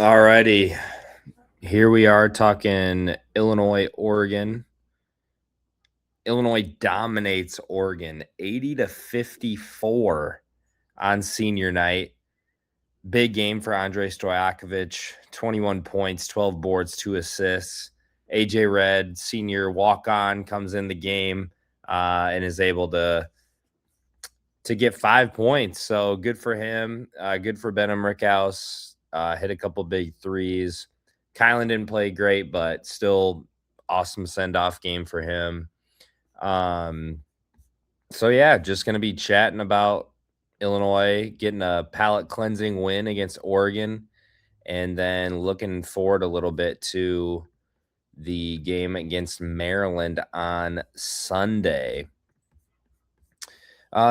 Alrighty, here we are talking Illinois, Oregon. Illinois dominates Oregon 80-54 on senior night. Big game for Andrei Stojakovic, 21 points, 12 boards, 2 assists. AJ Red, senior walk-on, comes in the game and is able to get 5 points. So good for him. Good for Benham Rickhouse. Hit a couple big threes. Kylan didn't play great, but still awesome send-off game for him. So yeah, just gonna be chatting about Illinois getting a palate cleansing win against Oregon, and then looking forward a little bit to the game against Maryland on Sunday.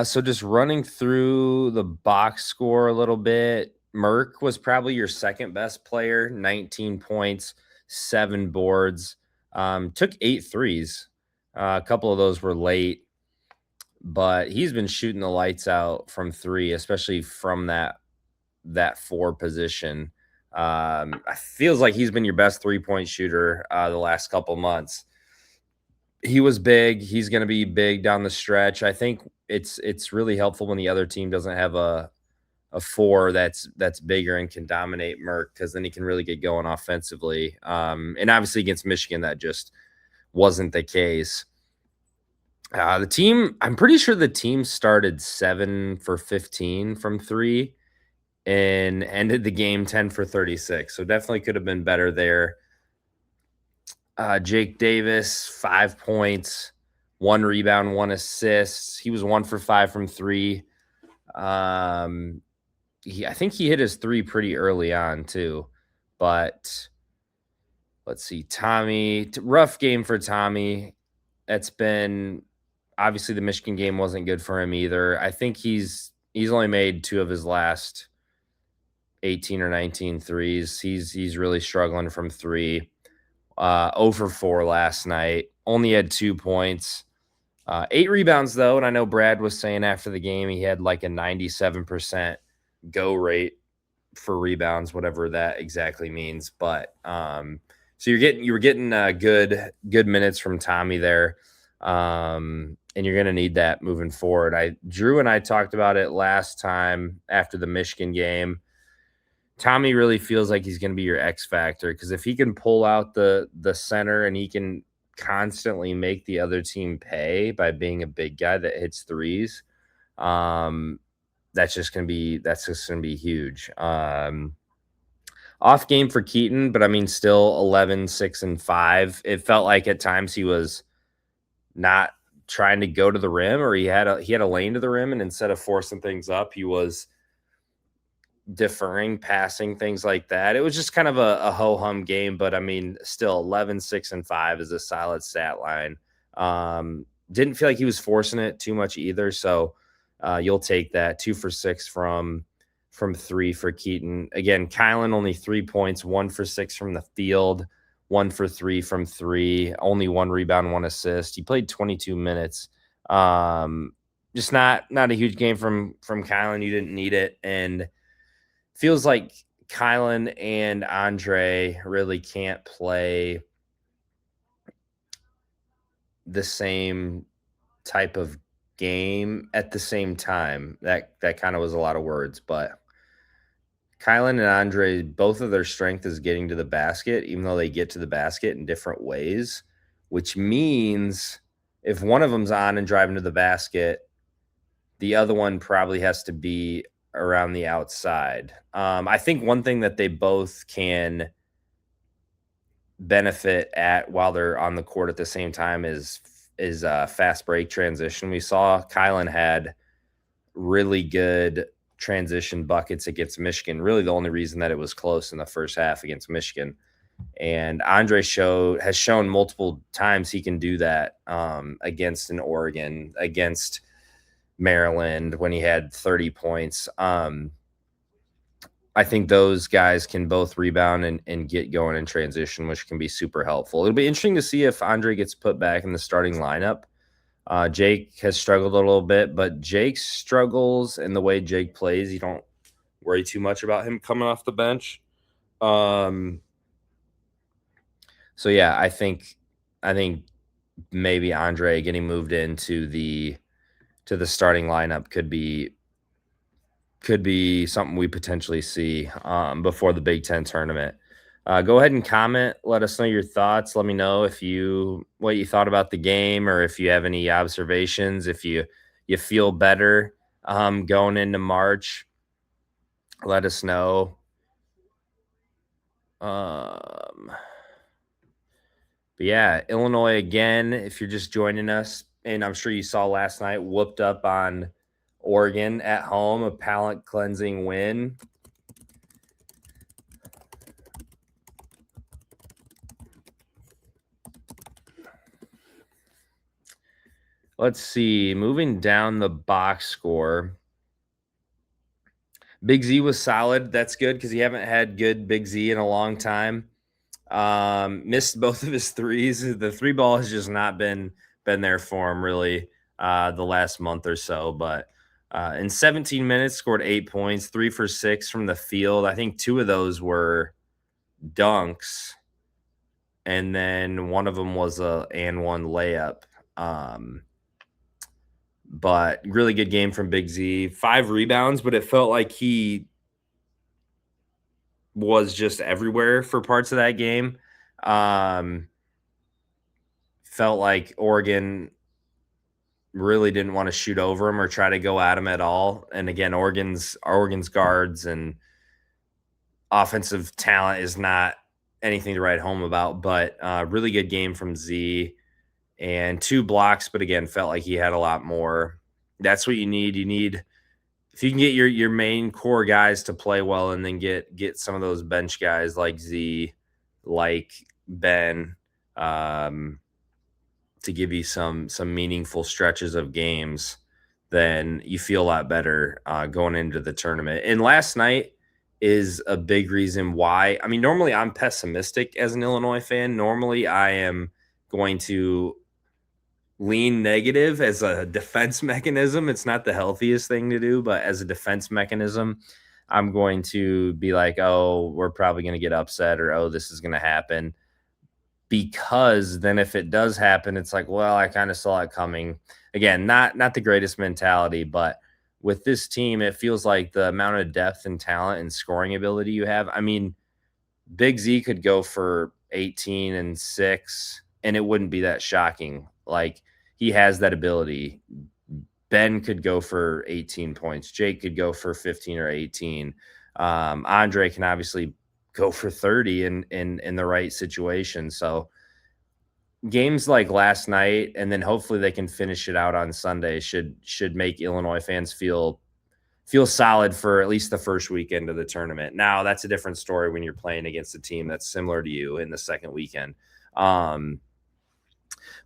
So just running through the box score a little bit. Merck was probably your second best player, 19 points, 7 boards, took 8 threes. A couple of those were late, but he's been shooting the lights out from 3, especially from that 4 position. I feels like he's been your best 3-point shooter the last couple months. He was big. He's going to be big down the stretch. I think it's really helpful when the other team doesn't have a 4 that's bigger and can dominate Merck, because then he can really get going offensively. And obviously against Michigan, that just wasn't the case. The team, I'm pretty sure the team started 7 for 15 from 3 and ended the game 10 for 36. So definitely could have been better there. Jake Davis, 5 points, 1 rebound, 1 assist. He was 1 for 5 from 3. I think he hit his 3 pretty early on too. But let's see, Tommy, rough game for Tommy. That's been obviously the Michigan game wasn't good for him either. I think he's only made 2 of his last 18 or 19 threes. He's really struggling from 3. 0 for 4 last night. Only had 2 points. 8 rebounds, though. And I know Brad was saying after the game he had like a 97% go rate for rebounds, whatever that exactly means. But so you were getting good minutes from Tommy there. And you're going to need that moving forward. Drew and I talked about it last time after the Michigan game. Tommy really feels like he's going to be your X factor, because if he can pull out the center and he can constantly make the other team pay by being a big guy that hits threes, that's just going to be huge. Off game for Keaton, but I mean, still 11, 6, and 5. It felt like at times he was not trying to go to the rim, or he had a lane to the rim, and instead of forcing things up, he was deferring, passing, things like that. It was just kind of a ho-hum game, but I mean, still 11, 6, and 5 is a solid stat line. Didn't feel like he was forcing it too much either, so you'll take that. 2 for 6 from 3 for Keaton. Again, Kylan only 3 points, 1 for 6 from the field, 1 for 3 from 3, only 1 rebound, 1 assist. He played 22 minutes. Just not a huge game from Kylan. You didn't need it, and feels like Kylan and Andre really can't play the same type of game at the same time. That kind of was a lot of words, but Kylan and Andre, both of their strength is getting to the basket, even though they get to the basket in different ways, which means if one of them's on and driving to the basket, the other one probably has to be around the outside. I think one thing that they both can benefit at while they're on the court at the same time is fast break transition. We saw Kylan had really good transition buckets against Michigan. Really, the only reason that it was close in the first half against Michigan. And Andre has shown multiple times he can do that against an Oregon, against Maryland when he had 30 points. I think those guys can both rebound and get going in transition, which can be super helpful. It'll be interesting to see if Andre gets put back in the starting lineup. Jake has struggled a little bit, but Jake's struggles and the way Jake plays, you don't worry too much about him coming off the bench. Um, so yeah, I think maybe Andre getting moved into the starting lineup could be something we potentially see before the Big Ten tournament. Go ahead and comment. Let us know your thoughts. Let me know if you what you thought about the game, or if you have any observations. If you feel better going into March, let us know. Um, but yeah, Illinois again. If you're just joining us, and I'm sure you saw last night, whooped up on Oregon at home, a palate cleansing win. Let's see. Moving down the box score, Big Z was solid. That's good because you haven't had good Big Z in a long time. Missed both of his threes. The three ball has just not been there for him really the last month or so. But in 17 minutes, scored 8 points, 3 for 6 from the field. I think two of those were dunks, and then one of them was a and one layup. Um, but really good game from Big Z. 5 rebounds, but it felt like he was just everywhere for parts of that game. Um, Felt like Oregon really didn't want to shoot over him or try to go at him at all. And again, Oregon's guards and offensive talent is not anything to write home about. But really good game from Z, and 2 blocks. But again, felt like he had a lot more. That's what you need. You need if you can get your main core guys to play well, and then get some of those bench guys like Z, like Ben, to give you some meaningful stretches of games, then you feel a lot better going into the tournament. And last night is a big reason why. I mean, normally I'm pessimistic as an Illinois fan. Normally I am going to lean negative as a defense mechanism. It's not the healthiest thing to do, but as a defense mechanism, I'm going to be like, oh, we're probably going to get upset, or oh, this is going to happen. Because then if it does happen, it's like, well, I kind of saw it coming. Again, not the greatest mentality, but with this team, it feels like the amount of depth and talent and scoring ability you have. I mean, Big Z could go for 18 and 6, and it wouldn't be that shocking. Like, he has that ability. Ben could go for 18 points. Jake could go for 15 or 18. Andre can obviously go for 30 in the right situation. So games like last night, and then hopefully they can finish it out on Sunday, should make Illinois fans feel solid for at least the first weekend of the tournament. Now, that's a different story when you're playing against a team that's similar to you in the second weekend. Um,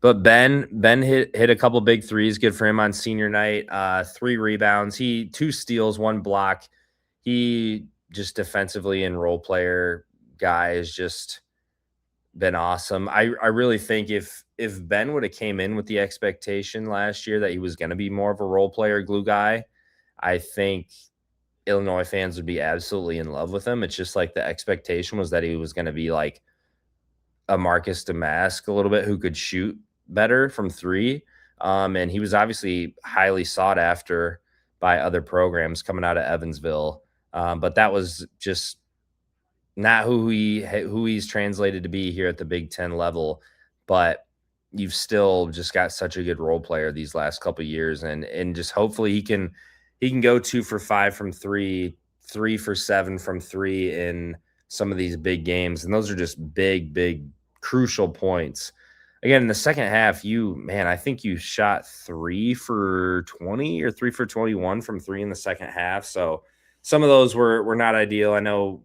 but Ben hit a couple big threes. Good for him on senior night. 3 rebounds. He 2 steals, 1 block. He just defensively and role player guy is just been awesome. I really think if Ben would have came in with the expectation last year that he was going to be more of a role player glue guy, I think Illinois fans would be absolutely in love with him. It's just like the expectation was that he was going to be like a Marcus Damask a little bit, who could shoot better from three. And he was obviously highly sought after by other programs coming out of Evansville. But that was just not who he's translated to be here at the Big Ten level. But you've still just got such a good role player these last couple of years, and just hopefully he can go 2 for 5 from three, 3 for 7 from three in some of these big games, and those are just big crucial points. Again, in the second half, I think you shot 3 for 20 or 3 for 21 from three in the second half. So some of those were not ideal. I know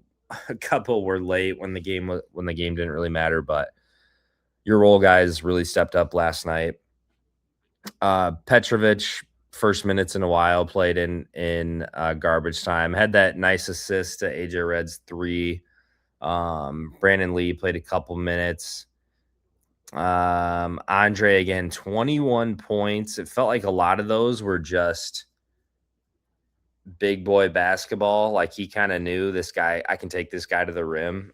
a couple were late when the game didn't really matter, but your role guys really stepped up last night. Petrovic, first minutes in a while, played in garbage time. Had that nice assist to AJ Red's three. Brandon Lee played a couple minutes. Andre again, 21 points. It felt like a lot of those were just big boy basketball. Like he kind of knew this guy, I can take this guy to the rim,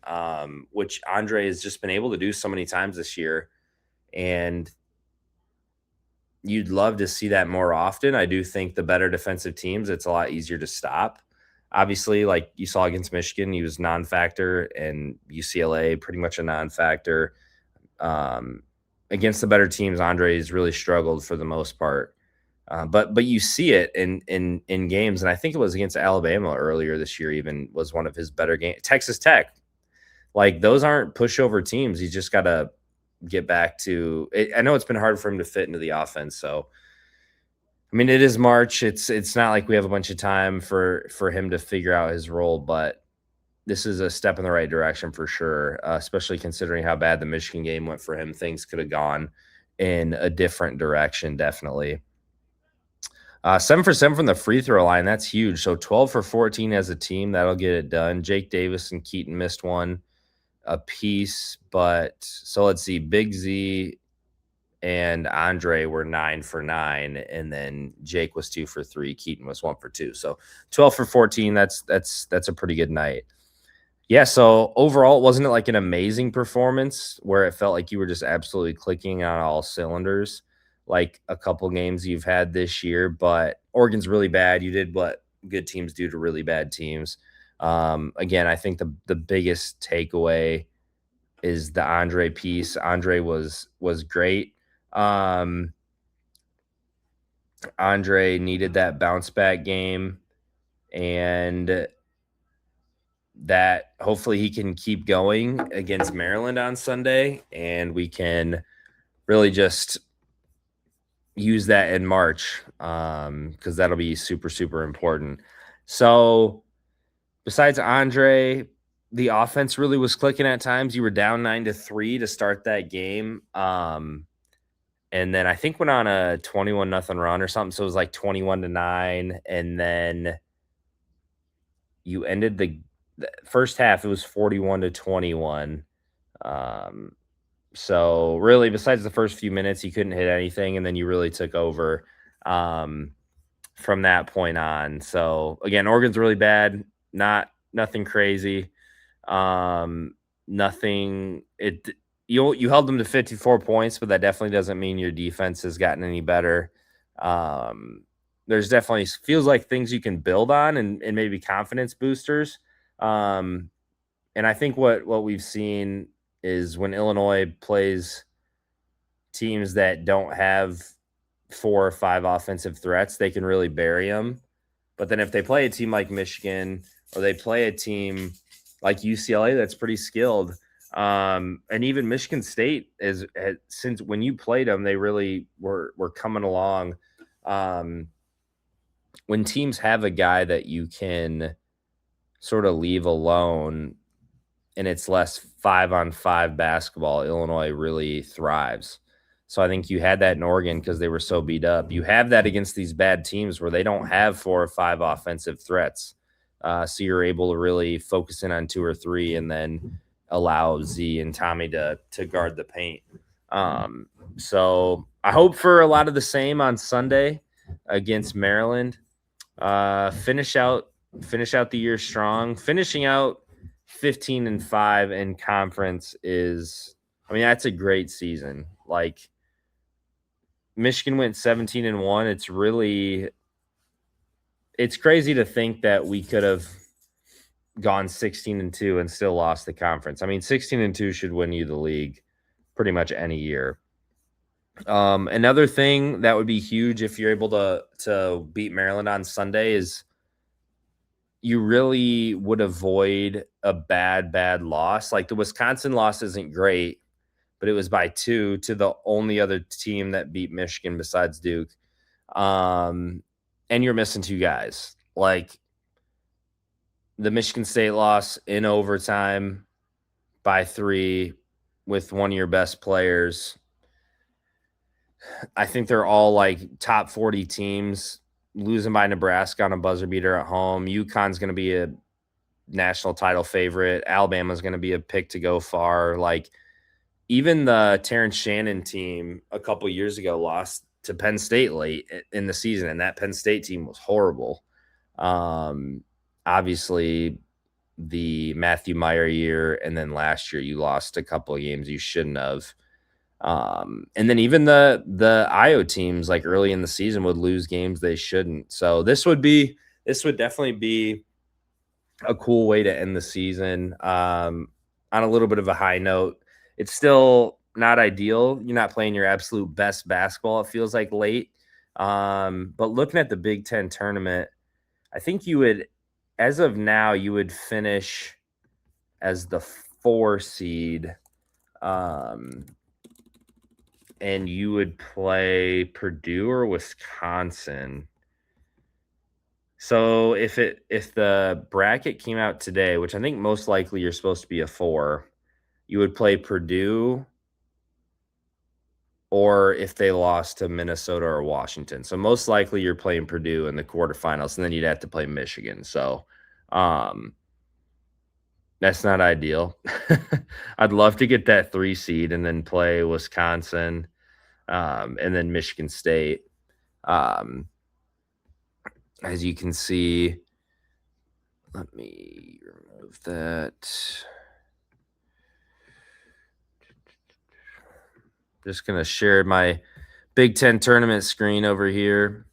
which Andre has just been able to do so many times this year. And you'd love to see that more often. I do think the better defensive teams, it's a lot easier to stop. Obviously, like you saw against Michigan, he was non-factor, and UCLA pretty much a non-factor. Um, Against the better teams, Andre has really struggled for the most part. But you see it in games, and I think it was against Alabama earlier this year. Even was one of his better games. Texas Tech, like those aren't pushover teams. He's just got to get back to. I know it's been hard for him to fit into the offense. So I mean, it is March. It's not like we have a bunch of time for him to figure out his role, but this is a step in the right direction for sure, especially considering how bad the Michigan game went for him. Things could have gone in a different direction, definitely. 7 for 7 from the free throw line. That's huge. So 12 for 14 as a team. That'll get it done. Jake Davis and Keaton missed one apiece. But so let's see. Big Z and Andre were 9 for 9. And then Jake was 2 for 3. Keaton was 1 for 2. So 12 for 14. That's a pretty good night. Yeah, so overall, wasn't it like an amazing performance where it felt like you were just absolutely clicking on all cylinders, like a couple games you've had this year? But Oregon's really bad. You did what good teams do to really bad teams. Again, I think the biggest takeaway is the Andre piece. Andre was great. Andre needed that bounce back game, and that hopefully he can keep going against Maryland on Sunday, and we can really just use that in March, because that'll be super, super important. So besides Andre, the offense really was clicking at times. You were down 9-3 to start that game. And then I think went on a 21-0 run or something. So it was like 21-9. And then you ended the first half, it was 41-21. So really, besides the first few minutes, you couldn't hit anything, and then you really took over from that point on. So again, Oregon's really bad. Nothing crazy. Nothing. You held them to 54 points, but that definitely doesn't mean your defense has gotten any better. There's definitely feels like things you can build on and maybe confidence boosters. And I think what we've seen is when Illinois plays teams that don't have 4 or 5 offensive threats, they can really bury them. But then if they play a team like Michigan or they play a team like UCLA that's pretty skilled, and even Michigan State since when you played them, they really were coming along. When teams have a guy that you can sort of leave alone and it's less 5-on-5 basketball, Illinois really thrives. So I think you had that in Oregon because they were so beat up. You have that against these bad teams where they don't have 4 or 5 offensive threats. So you're able to really focus in on 2 or 3 and then allow Z and Tommy to guard the paint. So I hope for a lot of the same on Sunday against Maryland. Finish out the year strong. Finishing out 15-5 in conference is, I mean, that's a great season. Like Michigan went 17-1. It's crazy to think that we could have gone 16-2 and still lost the conference. I mean, 16-2 should win you the league pretty much any year. Another thing that would be huge if you're able to beat Maryland on Sunday is you really would avoid a bad loss. Like the Wisconsin loss isn't great, but it was by 2 to the only other team that beat Michigan besides Duke. And you're missing 2 guys. Like the Michigan State loss in overtime by 3 with one of your best players. I think they're all like top 40 teams. Losing by Nebraska on a buzzer beater at home. UConn's going to be a national title favorite. Alabama's going to be a pick to go far. Like even the Terrence Shannon team a couple years ago lost to Penn State late in the season, and that Penn State team was horrible. Obviously, the Matthew Meyer year, and then last year you lost a couple of games you shouldn't have. And then even the IO teams like early in the season would lose games they shouldn't. So this would definitely be a cool way to end the season. On a little bit of a high note. It's still not ideal. You're not playing your absolute best basketball, it feels like late. But looking at the Big Ten tournament, I think you would, as of now, you would finish as the 4 seed. Um, and you would play Purdue or Wisconsin. So if the bracket came out today, which I think most likely you're supposed to be a 4, you would play Purdue or if they lost to Minnesota or Washington. So most likely you're playing Purdue in the quarterfinals, and then you'd have to play Michigan. So that's not ideal. I'd love to get that 3 seed and then play Wisconsin, and then Michigan State. As you can see, let me remove that. Just going to share my Big Ten tournament screen over here.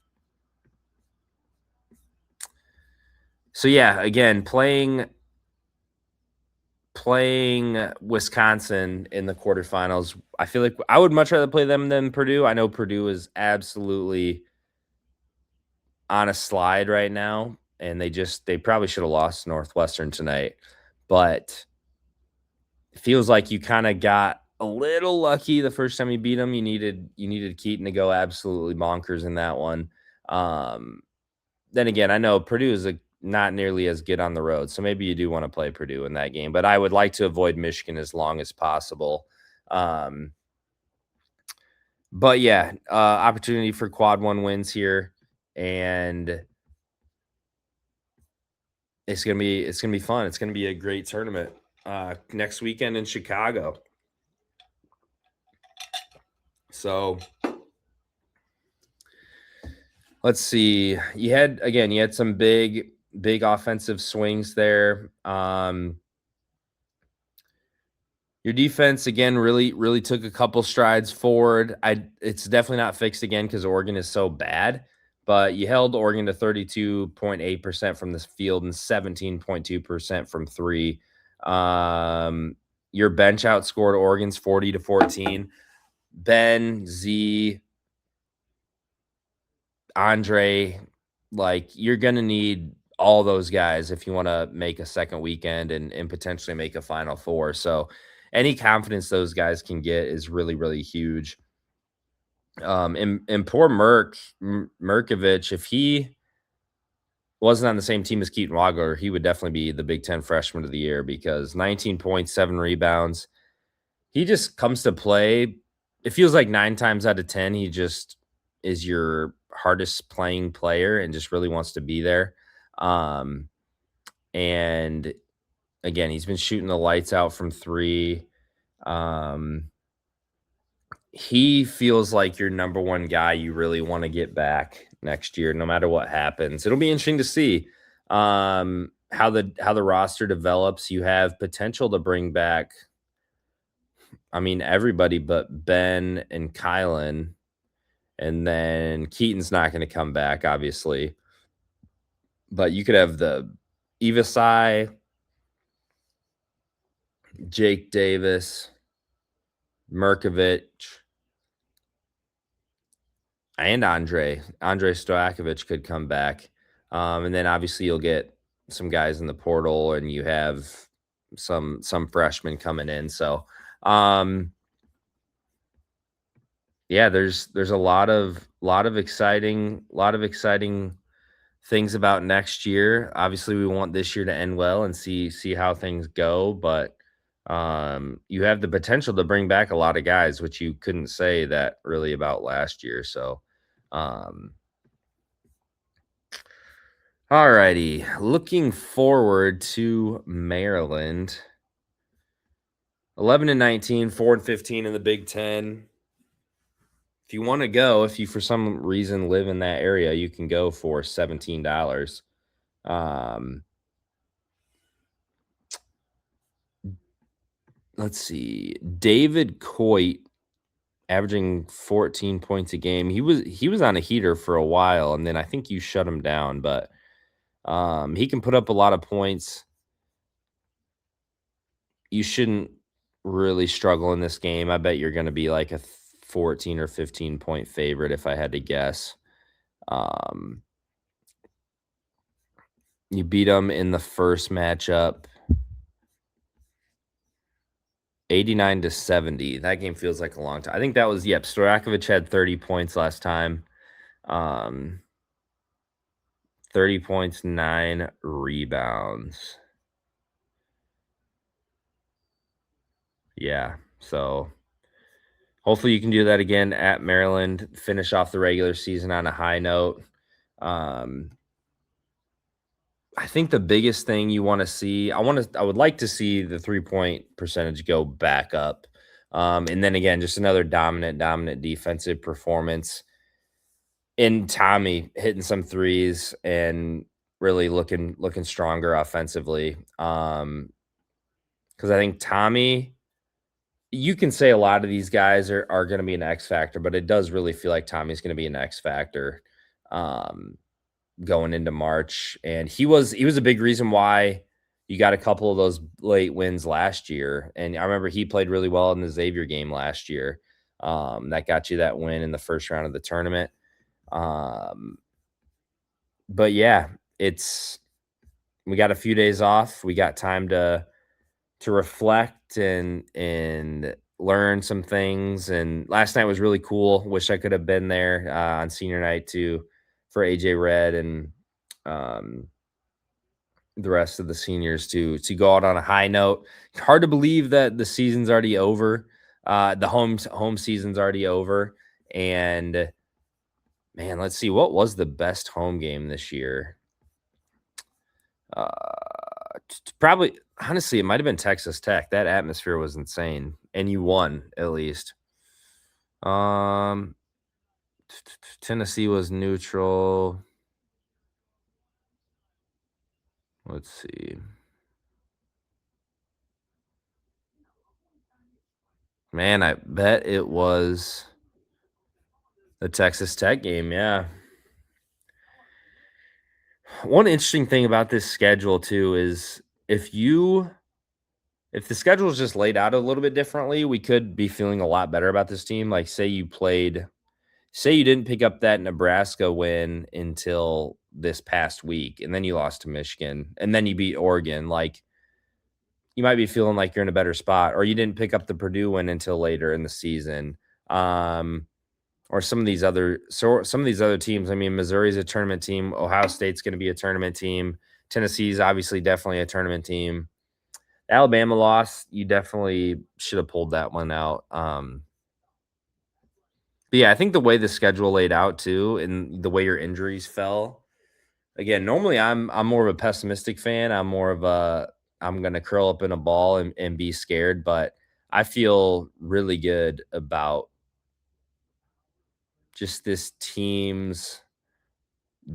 So yeah, again, playing Wisconsin in the quarterfinals, I feel like I would much rather play them than Purdue. I know Purdue is absolutely on a slide right now, and they probably should have lost Northwestern tonight, but it feels like you kind of got a little lucky the first time you beat them. You needed Keaton to go absolutely bonkers in that one. Then again, I know Purdue is not nearly as good on the road, so maybe you do want to play Purdue in that game. But I would like to avoid Michigan as long as possible. But yeah, opportunity for quad 1 wins here, and it's gonna be fun. It's gonna be a great tournament next weekend in Chicago. So let's see. You had some big offensive swings there. Your defense again really took a couple strides forward. It's definitely not fixed again because Oregon is so bad, but you held Oregon to 32.8% from the field and 17.2% from 3. Your bench outscored Oregon's 40-14. Ben, Z, Andre, like you're gonna need all those guys if you want to make a second weekend and potentially make a Final Four. So any confidence those guys can get is really huge. And poor Merkovich, if he wasn't on the same team as Keaton Wagler, he would definitely be the Big Ten Freshman of the Year because 19.7 rebounds. He just comes to play. It feels like 9 times out of 10, he just is your hardest playing player and just really wants to be there. And again, he's been shooting the lights out from 3. He feels like your number 1 guy you really want to get back next year, no matter what happens. It'll be interesting to see how the roster develops. You have potential to bring back, I mean, everybody but Ben and Kylan. And then Keaton's not going to come back, obviously. But you could have the Evasai, Jake Davis, Merkovich, and Andre Stojakovic could come back. And then obviously you'll get some guys in the portal, and you have some freshmen coming in. So yeah, there's a lot of exciting things about next year. Obviously, we want this year to end well and see how things go, but you have the potential to bring back a lot of guys, which you couldn't say that really about last year. So, all righty, looking forward to Maryland. 11-19, 4-15 in the Big Ten. If you want to go, if you for some reason live in that area, you can go for $17. Um, let's see. David Coit averaging 14 points a game. He was on a heater for a while, and then I think you shut him down, but he can put up a lot of points. You shouldn't really struggle in this game. I bet you're going to be like a 14 or 15 point favorite if I had to guess. Um, you beat them in the first matchup 89-70. That game feels like a long time. I think that was, yep, Stojakovic had 30 points last time. Um, 30 points, 9 rebounds. Yeah. So hopefully you can do that again at Maryland, finish off the regular season on a high note. Um, I think the biggest thing you want to see, I would like to see the 3-point percentage go back up. And then again, just another dominant defensive performance in Tommy hitting some threes and really looking stronger offensively. Because I think Tommy, you can say a lot of these guys are going to be an X factor, but it does really feel like Tommy's going to be an X factor. Um, Going into March, and he was a big reason why you got a couple of those late wins last year. And I remember he played really well in the Xavier game last year. That got you that win in the first round of the tournament. Um, but yeah, we got a few days off. We got time to reflect and learn some things. And last night was really cool. Wish I could have been there on senior night too for AJ Red and um, the rest of the seniors to go out on a high note. Hard to believe that the season's already over. The home season's already over. And man, let's see, what was the best home game this year? Uh, Probably, honestly, it might have been Texas Tech. That atmosphere was insane, and you won at least. Um, Tennessee was neutral. Let's see. Man, I bet it was the Texas Tech game. Yeah. One interesting thing about this schedule too is if the schedule is just laid out a little bit differently, we could be feeling a lot better about this team. Like say you didn't pick up that Nebraska win until this past week, and then you lost to Michigan, and then you beat Oregon. Like you might be feeling like you're in a better spot, or you didn't pick up the Purdue win until later in the season. Um, or some of these other teams. I mean, Missouri's a tournament team. Ohio State's going to be a tournament team. Tennessee's obviously definitely a tournament team. Alabama loss, you definitely should have pulled that one out. But yeah, I think the way the schedule laid out too, and the way your injuries fell. Again, normally I'm more of a pessimistic fan. I'm gonna curl up in a ball and be scared, but I feel really good about just this team's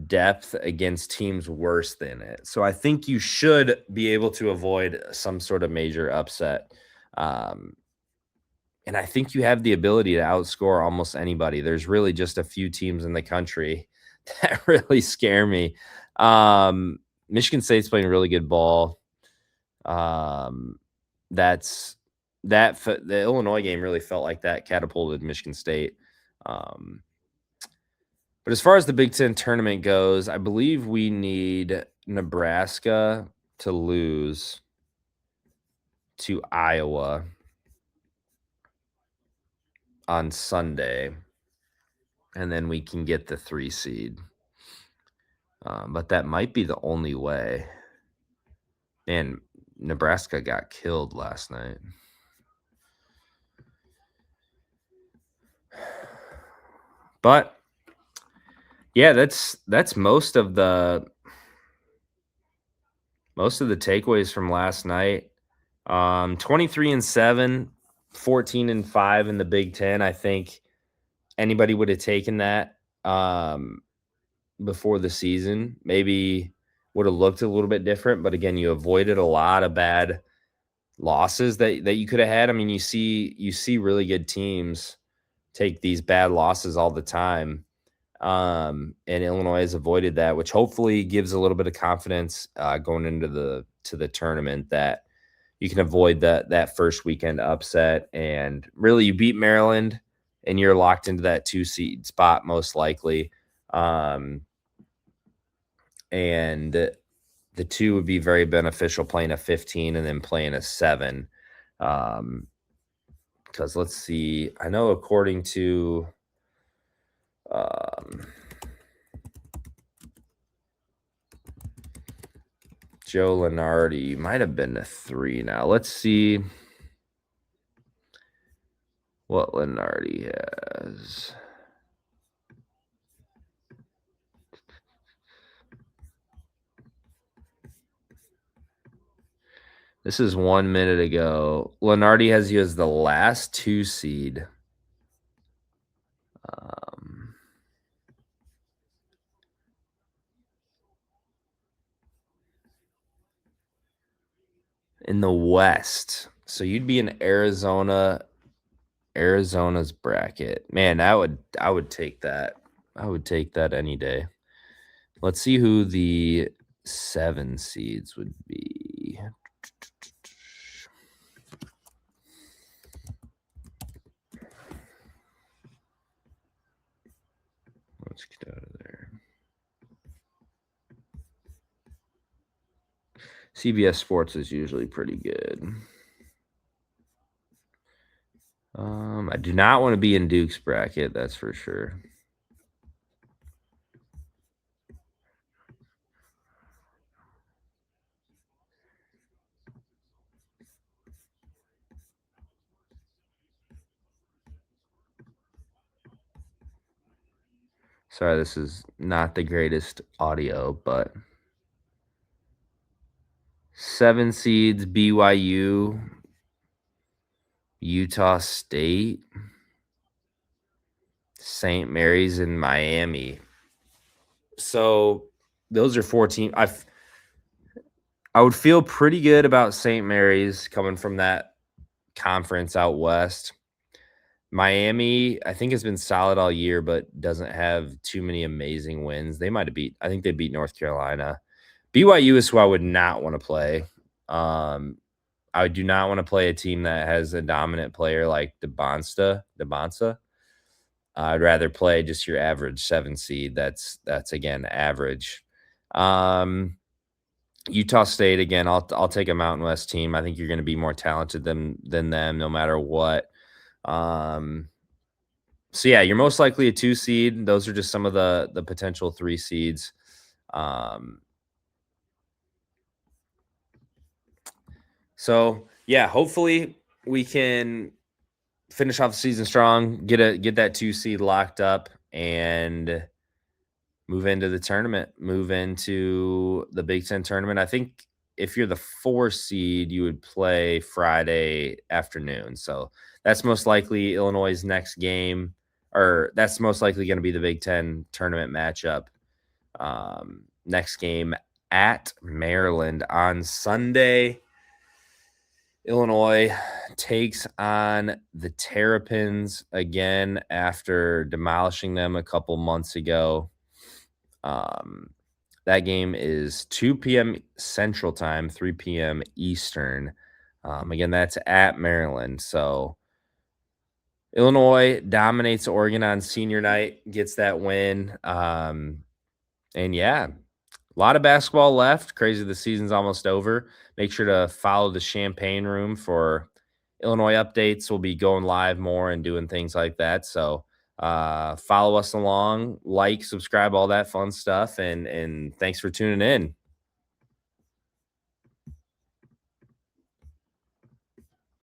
depth against teams worse than it. So I think you should be able to avoid some sort of major upset. Um, and I think you have the ability to outscore almost anybody. There's really just a few teams in the country that really scare me. Michigan State's playing really good ball. Um, that's the Illinois game really felt like that catapulted Michigan State. Um, but as far as the Big Ten tournament goes, I believe we need Nebraska to lose to Iowa on Sunday, and then we can get the 3 seed. But that might be the only way. And Nebraska got killed last night. But yeah, that's most of the takeaways from last night. 23-7, 14-5 in the Big Ten. I think anybody would have taken that before the season. Maybe would have looked a little bit different. But again, you avoided a lot of bad losses that you could have had. I mean, you see really good teams take these bad losses all the time. And Illinois has avoided that, which hopefully gives a little bit of confidence going into the tournament that you can avoid that first weekend upset. And really, you beat Maryland, and you're locked into that 2 seed spot most likely. And the 2 would be very beneficial playing a 15 and then playing a 7. Because let's see, I know according to Joe Lenardi, might have been a 3 now. Let's see what Lenardi has. This is 1 minute ago. Lenardi has you as the last 2 seed. In the West. So you'd be in Arizona's bracket. Man, I would take that. I would take that any day. Let's see who the 7 seeds would be. Let's get out of there. CBS Sports is usually pretty good. I do not want to be in Duke's bracket, that's for sure. Sorry, this is not the greatest audio, but 7 seeds, BYU, Utah State, St. Mary's, and Miami. So those are 4 teams. I would feel pretty good about St. Mary's coming from that conference out west. Miami, I think, has been solid all year, but doesn't have too many amazing wins. I think they beat North Carolina. BYU is who I would not want to play. I do not want to play a team that has a dominant player like Debonsa. I'd rather play just your average 7 seed. That's again average. Utah State, again, I'll take a Mountain West team. I think you're going to be more talented than them, no matter what. So yeah, you're most likely a 2 seed. Those are just some of the potential 3 seeds. So yeah, hopefully we can finish off the season strong, get that 2 seed locked up, and move into the tournament, move into the Big Ten tournament. I think if you're the 4 seed, you would play Friday afternoon. So that's most likely Illinois' next game, or that's most likely going to be the Big Ten tournament matchup. Next game at Maryland on Sunday. Illinois takes on the Terrapins again after demolishing them a couple months ago. That game is 2 p.m. Central Time, 3 p.m. Eastern. Again, that's at Maryland. So Illinois dominates Oregon on senior night, gets that win. And yeah, a lot of basketball left. Crazy, the season's almost over. Make sure to follow the Champaign Room for Illinois updates. We'll be going live more and doing things like that. So follow us along, like, subscribe, all that fun stuff. And thanks for tuning in.